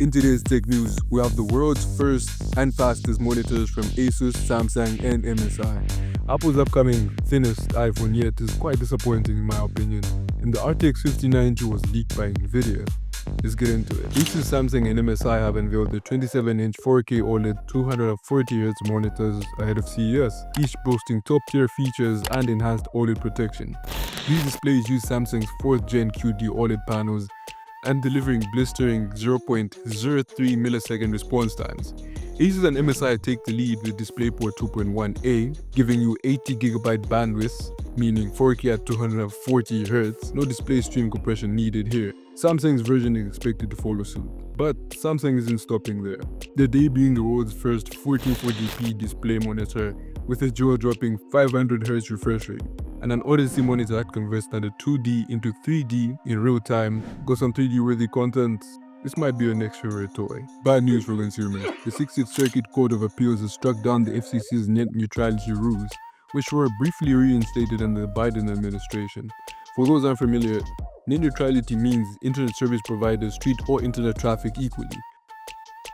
In today's tech news, we have the world's first and fastest monitors from Asus, Samsung, and MSI. Apple's upcoming thinnest iPhone yet is quite disappointing in my opinion, and the RTX 5090 was leaked by Nvidia. Let's get into it. Asus, Samsung, and MSI have unveiled the 27-inch 4K OLED 240Hz monitors ahead of CES, each boasting top-tier features and enhanced OLED protection. These displays use Samsung's 4th Gen QD OLED panels and delivering blistering 0.03 millisecond response times. Asus and MSI take the lead with DisplayPort 2.1a, giving you 80GB bandwidth, meaning 4K at 240Hz, no display stream compression needed here. Samsung's version is expected to follow suit, but Samsung isn't stopping there. They're debuting the world's first 1440p display monitor with a jaw-dropping 500Hz refresh rate, and an Odyssey monitor that converts standard 2D into 3D in real time. Got some 3D-worthy content? This might be your next favorite toy. Bad news for consumers. The 60th Circuit Court of Appeals has struck down the FCC's net neutrality rules, which were briefly reinstated under the Biden administration. For those unfamiliar, net neutrality means internet service providers treat all internet traffic equally.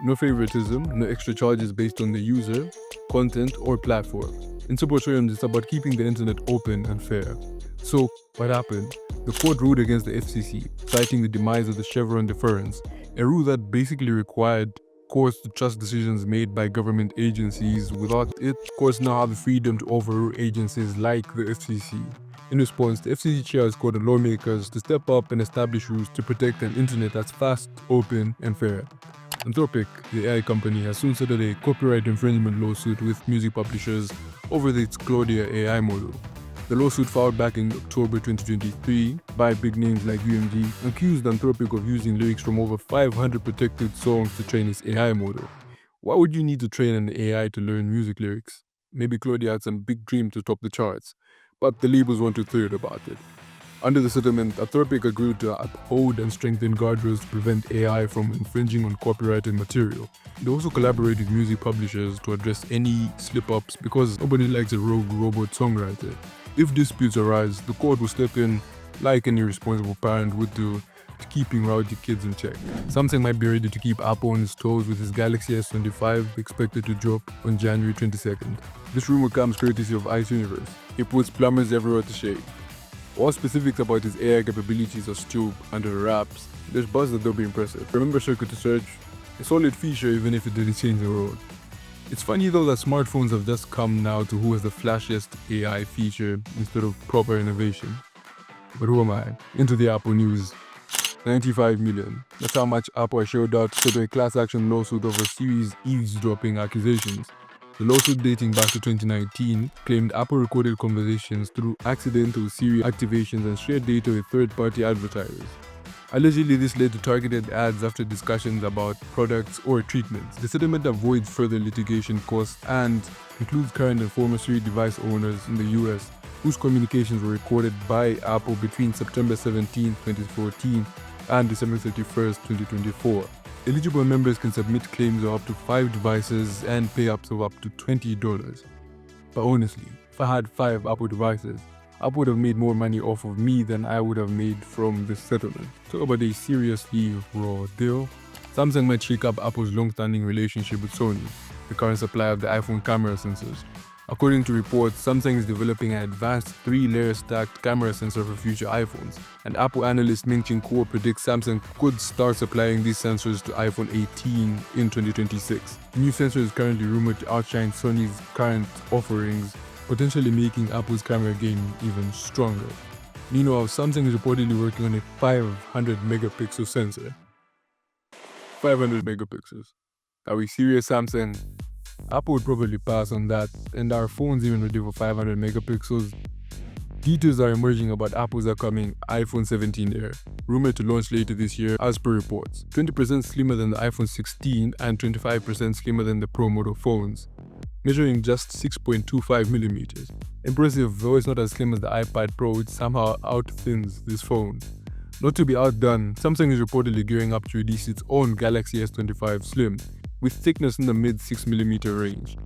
No favoritism, no extra charges based on the user, content, or platform. In simple terms, it's about keeping the internet open and fair. So, what happened? The court ruled against the FCC, citing the demise of the Chevron deference, a rule that basically required courts to trust decisions made by government agencies. Without it, courts now have the freedom to overrule agencies like the FCC. In response, the FCC chair has called on lawmakers to step up and establish rules to protect an internet that's fast, open, and fair. Anthropic, the AI company, has soon settled a copyright infringement lawsuit with music publishers over its Claudia AI model. The lawsuit filed back in October 2023 by big names like UMG accused Anthropic of using lyrics from over 500 protected songs to train its AI model. Why would you need to train an AI to learn music lyrics? Maybe Claudia had some big dream to top the charts, but the labels weren't too thrilled about it. Under the settlement, Anthropic agreed to uphold and strengthen guardrails to prevent AI from infringing on copyrighted material. They also collaborated with music publishers to address any slip-ups because nobody likes a rogue robot songwriter. If disputes arise, the court will step in like any responsible parent would do to keeping rowdy kids in check. Samsung might be ready to keep Apple on its toes with its Galaxy S25 expected to drop on January 22nd. This rumor comes courtesy of Ice Universe. It puts plumbers everywhere to shade. All specifics about its AI capabilities are still under wraps. There's buzz that they'll be impressive. Remember circuit to search? A solid feature even if it didn't change the world. It's funny though that smartphones have just come now to who has the flashiest AI feature instead of proper innovation. But who am I? Into the Apple news. 95 million. That's how much Apple shelled out to settle a class action lawsuit over Siri's eavesdropping accusations. The lawsuit, dating back to 2019, claimed Apple recorded conversations through accidental Siri activations and shared data with third-party advertisers. Allegedly, this led to targeted ads after discussions about products or treatments. The settlement avoids further litigation costs and includes current and former Siri device owners in the US whose communications were recorded by Apple between September 17, 2014 and December 31, 2024. Eligible members can submit claims of up to 5 devices and pay up to $20. But honestly, if I had 5 Apple devices, Apple would have made more money off of me than I would have made from this settlement. Talk about a seriously raw deal. Samsung might shake up Apple's long-standing relationship with Sony, the current supplier of the iPhone camera sensors. According to reports, Samsung is developing an advanced 3-layer stacked camera sensor for future iPhones, and Apple analyst Ming-Chin Kuo predicts Samsung could start supplying these sensors to iPhone 18 in 2026. The new sensor is currently rumored to outshine Sony's current offerings, potentially making Apple's camera game even stronger. Meanwhile, Samsung is reportedly working on a 500 megapixel sensor. 500 megapixels. Are we serious, Samsung? Apple would probably pass on that, and our phones even ready for 500 megapixels. Details are emerging about Apple's upcoming iPhone 17 Air, rumored to launch later this year as per reports. 20% slimmer than the iPhone 16 and 25% slimmer than the Pro model phones, measuring just 6.25 millimeters. Impressive, though it's not as slim as the iPad Pro, it somehow outthins this phone. Not to be outdone, Samsung is reportedly gearing up to release its own Galaxy S25 Slim, with thickness in the mid 6mm range.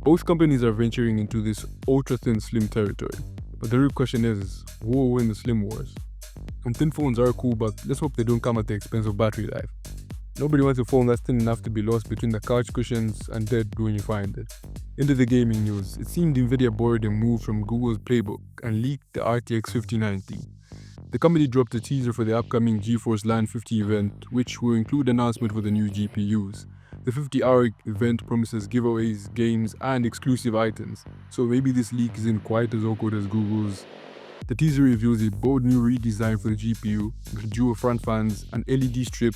Both companies are venturing into this ultra-thin slim territory, but the real question is, who will win the slim wars? And thin phones are cool, but let's hope they don't come at the expense of battery life. Nobody wants a phone that's thin enough to be lost between the couch cushions and dead when you find it. Into the gaming news, it seemed Nvidia borrowed a move from Google's playbook and leaked the RTX 5090. The company dropped a teaser for the upcoming GeForce LAN 50 event, which will include announcement for the new GPUs. The 50-hour event promises giveaways, games, and exclusive items, so maybe this leak isn't quite as awkward as Google's. The teaser reveals a bold new redesign for the GPU with dual front fans, an LED strip,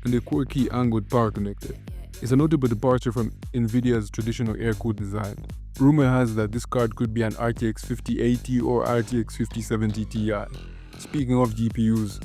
and a quirky angled power connector. It's a notable departure from Nvidia's traditional air-cooled design. Rumor has that this card could be an RTX 5080 or RTX 5070 Ti. Speaking of GPUs,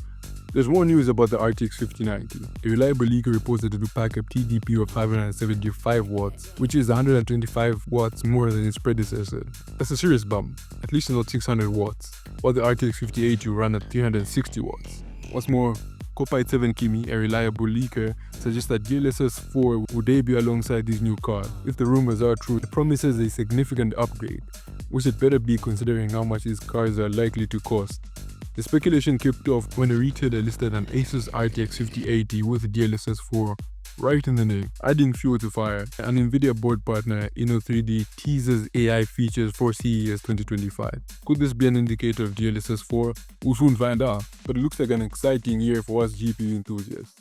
there's more news about the RTX 5090. A reliable leaker reports that it will pack a TDP of 575 watts, which is 125 watts more than its predecessor. That's a serious bump, at least not 600 watts, while the RTX 5080 will run at 360 watts. What's more, Copilot 7 Kimi, a reliable leaker, suggests that DLSS 4 will debut alongside this new card. If the rumors are true, it promises a significant upgrade, which it better be considering how much these cards are likely to cost. The speculation kicked off when a retailer listed an Asus RTX 5080 with DLSS 4 right in the name, adding fuel to fire. An Nvidia board partner, Inno3D, teases AI features for CES 2025. Could this be an indicator of DLSS 4? We'll soon find out, but it looks like an exciting year for us GPU enthusiasts.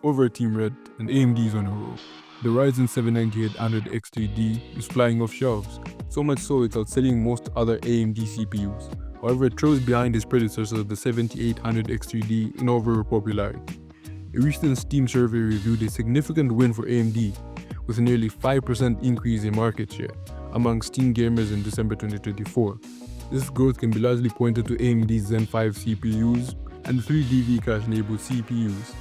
Over at Team Red, and AMD's on a roll. The Ryzen 7 9800 X3D is flying off shelves, so much so it's outselling most other AMD CPUs. However, it throws behind its predecessor, the 7800 X3D, in overall popularity. A recent Steam survey reviewed a significant win for AMD, with a nearly 5% increase in market share among Steam gamers in December 2024. This growth can be largely pointed to AMD's Zen 5 CPUs and 3D V-Cache-enabled CPUs.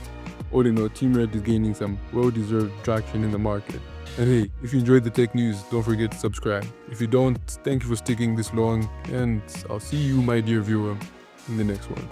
All in all, Team Red is gaining some well-deserved traction in the market. And hey, if you enjoyed the tech news, don't forget to subscribe. If you don't, thank you for sticking this long, and I'll see you, my dear viewer, in the next one.